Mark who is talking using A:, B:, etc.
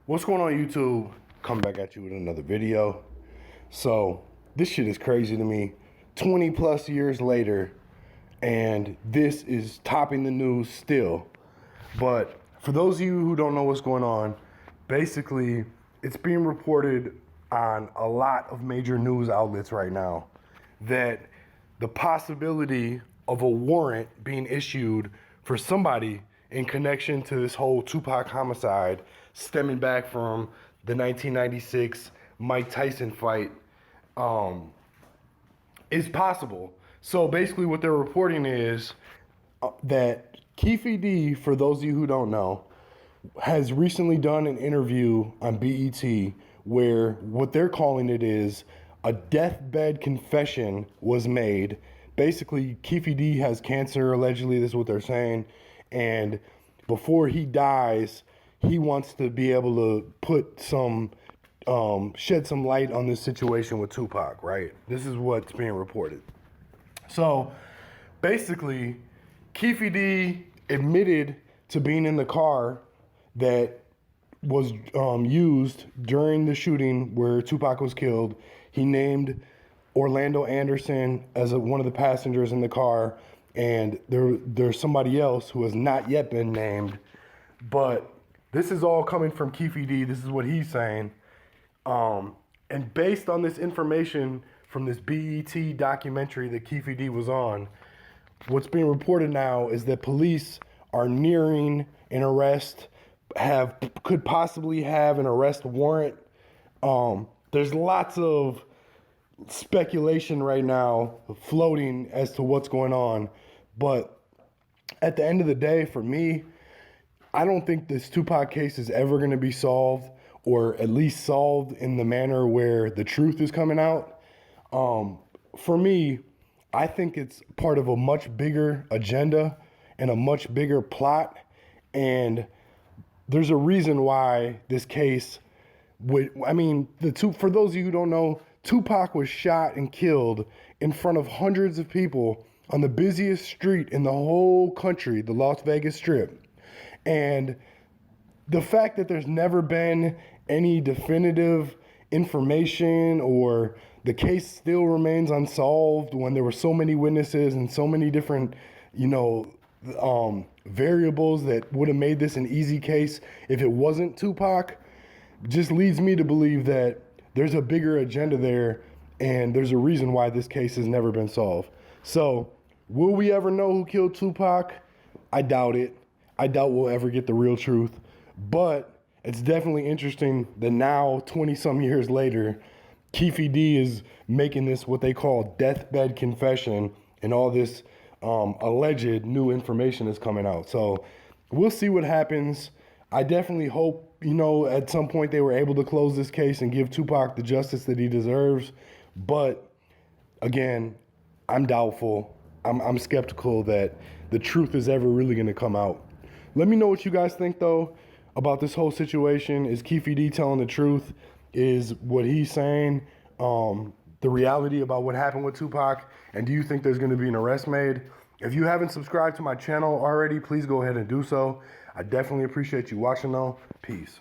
A: What's going on, YouTube? Come back at you with another video. So this shit is crazy to me. 20 plus years later, and this is topping the news still. But for those of you who don't know what's going on, basically it's being reported on a lot of major news outlets right now that the possibility of a warrant being issued for somebody in connection to this whole Tupac homicide stemming back from the 1996 Mike Tyson fight is possible. So basically what they're reporting is that KEEFE, for those of you who don't know, has recently done an interview on BET where what they're calling it is a deathbed confession was made. Basically, KEEFE has cancer, allegedly, this is what they're saying. And before he dies, he wants to be able to put some, shed some light on this situation with Tupac, right? This is what's being reported. So basically, KEEFE admitted to being in the car that was used during the shooting where Tupac was killed. He named Orlando Anderson as one of the passengers in the car, and there's somebody else who has not yet been named. But this is all coming from KEEFE. This is what he's saying. And based on this information from this BET documentary that KEEFE was on, what's being reported now is that police are nearing an arrest, could possibly have an arrest warrant. There's lots of speculation right now floating as to what's going on. But at the end of the day, for me, I don't think this Tupac case is ever going to be solved, or at least solved in the manner where the truth is coming out. For me, I think it's part of a much bigger agenda and a much bigger plot. And there's a reason why this case for those of you who don't know, Tupac was shot and killed in front of hundreds of people on the busiest street in the whole country, the Las Vegas Strip. And the fact that there's never been any definitive information, or the case still remains unsolved when there were so many witnesses and so many different, variables that would have made this an easy case if it wasn't Tupac, just leads me to believe that there's a bigger agenda there, and there's a reason why this case has never been solved. So, will we ever know who killed Tupac? I doubt it. I doubt we'll ever get the real truth. But it's definitely interesting that now, 20-some years later, KEEFE is making this what they call deathbed confession, and all this alleged new information is coming out. So we'll see what happens. I definitely hope, at some point they were able to close this case and give Tupac the justice that he deserves. But again, I'm doubtful. I'm skeptical that the truth is ever really going to come out. Let me know what you guys think, though, about this whole situation. Is KEEFE telling the truth? Is what he's saying the reality about what happened with Tupac? And do you think there's going to be an arrest made? If you haven't subscribed to my channel already, please go ahead and do so. I definitely appreciate you watching, though. Peace.